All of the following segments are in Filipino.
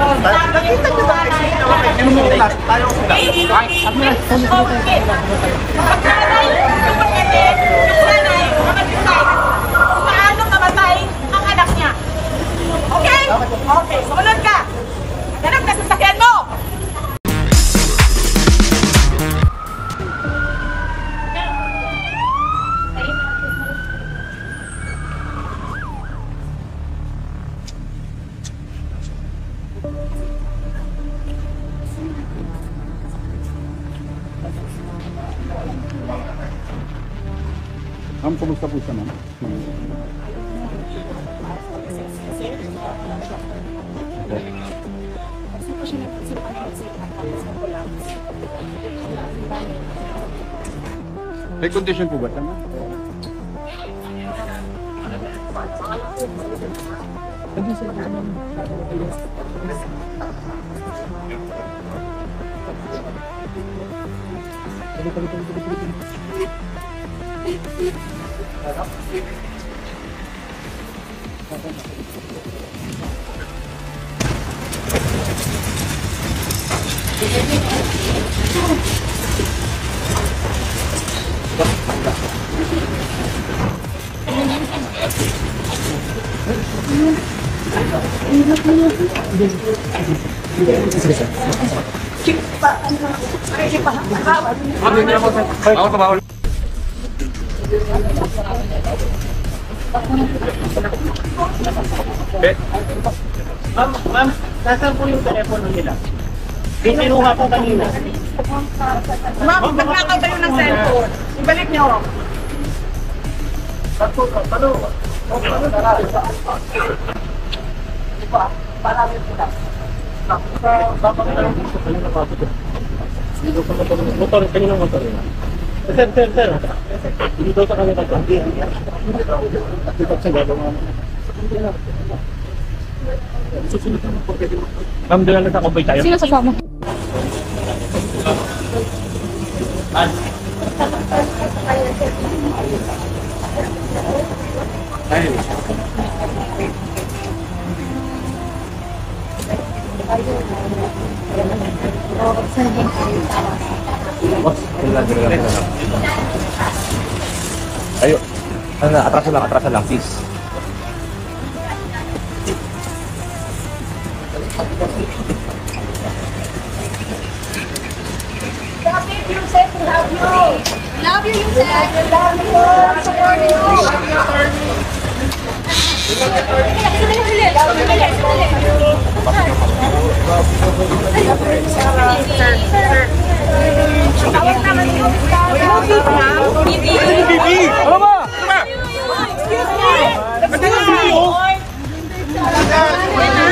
Nakita niyo ba kasi kinumulat tayo ko lang. Paano mamatay ang anak niya? Okay? Okay, sumunod ka. Ganap ka sa sakyan mo. Ma'am, kumusta po siya, ma'am? May condition po ba siya, ma'am? Ma'am, nasaan po yung telepono nila? Kinuha po kanina. Ma'am, nagnakaw tayo ng cellphone. Ibalik niyo. Motor, kanina motor. Sir. Dito sa kanila to. Ma'am, doon lang sa kumpay tayo. Sino sasama? Ayo. Atrasan lang, please. Love you, Yusef. Love you. Love you, Yusef. Love you. Support you.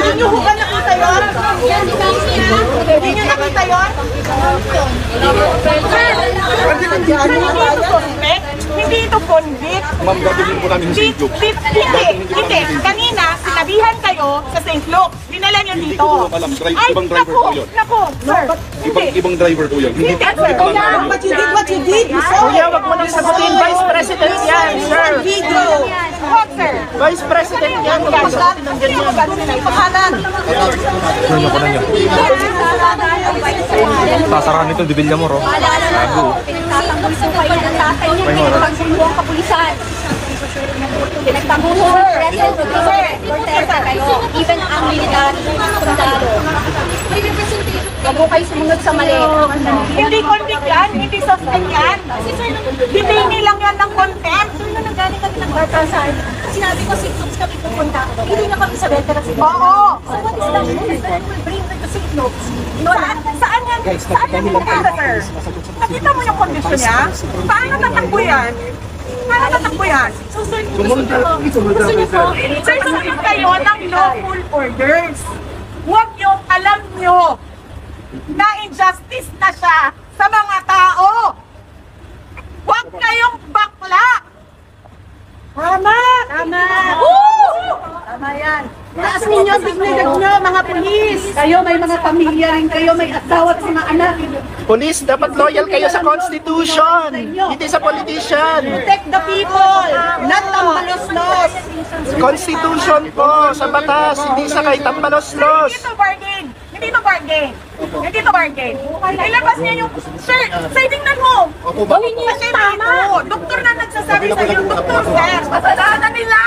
Hindi nyo ba nakita yun? Hindi nyo nakita yun? Hindi ito convict. Ma'am, gagawin po namin yung St. Luke. Hindi. Kanina, sinabihan kayo sa St. Luke. Dinala nyo dito. Ibang driver po yun. Naku, sir. Ibang driver po yun. Hindi, sir. But you did what you did. Kuya, wag mo nang sagutin. Vice President yan, sir. Video. What, sir? Vice President yan. Huwag mo sagutin ng ganyan. Pangalan. Kunin ko na niyo. Sasarahan nito, Dibilya mo, ro. Gago. Pinagtatanggol po kayo ng tatay niyo. Pinagtatanggol ang kapulisan. Pinagtatanggol po ang president. Protesta kayo. Even ang military. Sundalo. Huwag po kayo sumunod sa mali. Hindi convict yan. Hindi suspect yan. Detainee lang yan ng contempt. Nung nagaling kami ng Bartrasan, sinabi ko 6 months kami pupunta. Hindi na kami sa veterans. Oo. So what is that? We'll bring them to St. Luke's. Saan yan? Saan yan pupunta, sir? Nakita mo yung kondisyon niya? Paano tatakbo yan? Paano tatakbo yan? So sir, gusto niyo po? Sir, sumunod kayo ng lawful orders. Huwag yung alam nyo na injustice na siya sa mga tao. Huwag kayong bakla. Tama! Tama! Woo! Tama yan. Taas ninyo, dignidad nyo, mga pulis. Kayo, may mga pamilya rin kayo, may asawa at mga anak. Police, dapat loyal kayo sa Constitution, hindi sa politician. Protect the people, not tambalos-los. Constitution po, sa batas, hindi sa kay tambalos-los. Hindi to bargain. Hindi to bargain. Hindi to bargain. Ilabas niya yung... Sir, sir, tingnan mo. Gawin niyo yung tama. Doktor na nagsasabi sa iyo, doktor, sir. Kasalanan nila.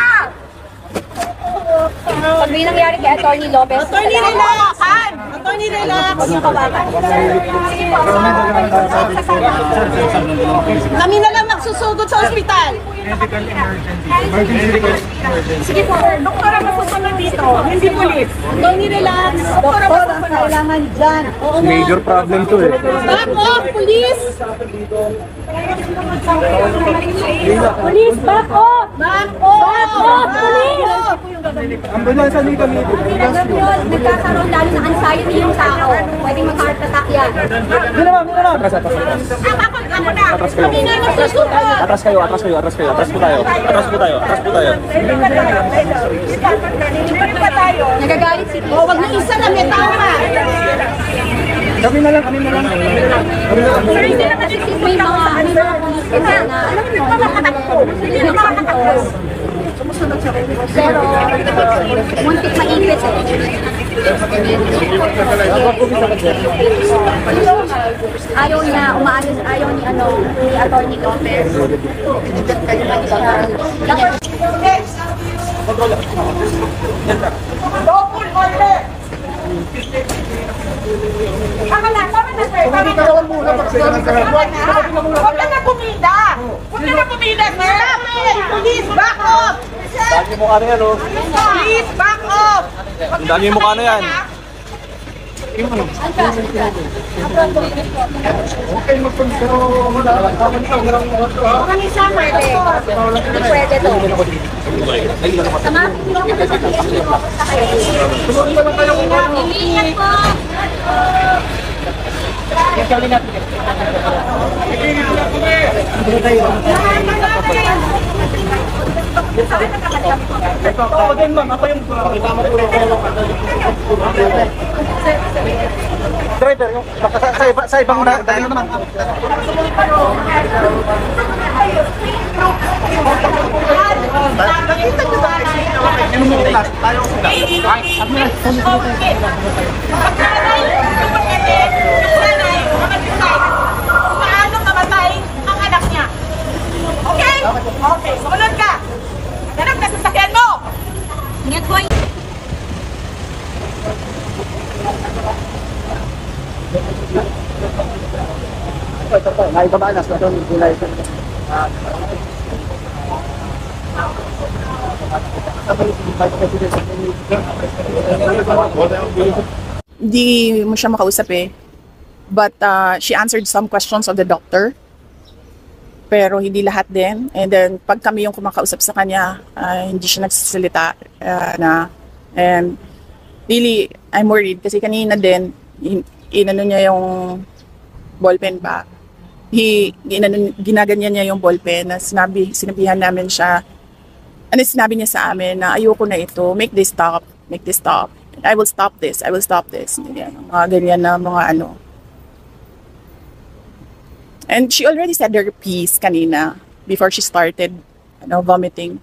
Pag may nangyari kay Atty. Lopez, Attorney, relax. Attorney, relax. Kami na lang magsusugod sa ospital. Sige po, doktor ang masusunod dito, hindi pulis. Attorney, relax. Doktor ang masusunod. Kailangan dyan. Oo nga. Major problem to eh. Back off, police! Police, back off! Back off! Back off, police! Ambulansya ni kami. Alam nyo, nagkakaroon lalo ng anxiety yung tao. Pwedeng mag-heart attack yan. Ako na. Kami na nagsusugod. Atras kayo. Atras po tayo. Lipat pa tayo. Nagagalit si O, wag na isa na, may tama. Kami na lang. Sir, hindi naman yung may mga police kasi na, alam mo, makakatakbo. Hindi na makakatakbo. pero muntik maipit eh. Ayaw niya, umaalis, ayaw ni Atty. Lopez. Double order. Tama na, sir. Tama na. Huwag ka na pumida. Sir. Police, back off. Dami yung mukha na yan, oh. Police, back off. Ang dami yung mukha na yan. Kung isa pwede. Hindi pwede to. Tama? Ingat po. Driver, sa ibang dahil naman. Nakita niyo ba? Tayo Paano mamatay ang anak niya? Okay? Okay, sumunod ka. Ganap na sasakyan mo. Ingat po. Hindi mo siya makausap eh. But she answered some questions of the doctor. Pero hindi lahat din. And then pag kami yung kumakausap sa kanya, hindi siya nagsasalita na. And really, I'm worried kasi kanina din, inano niya yung ballpen pa. Ginaganyan niya yung ballpen na sinabihan namin siya. Ano sinabi niya sa amin na ayoko na ito, make this stop. I will stop this. Ganyan, mga ganyan na mga ano. And she already said her piece kanina before she started vomiting.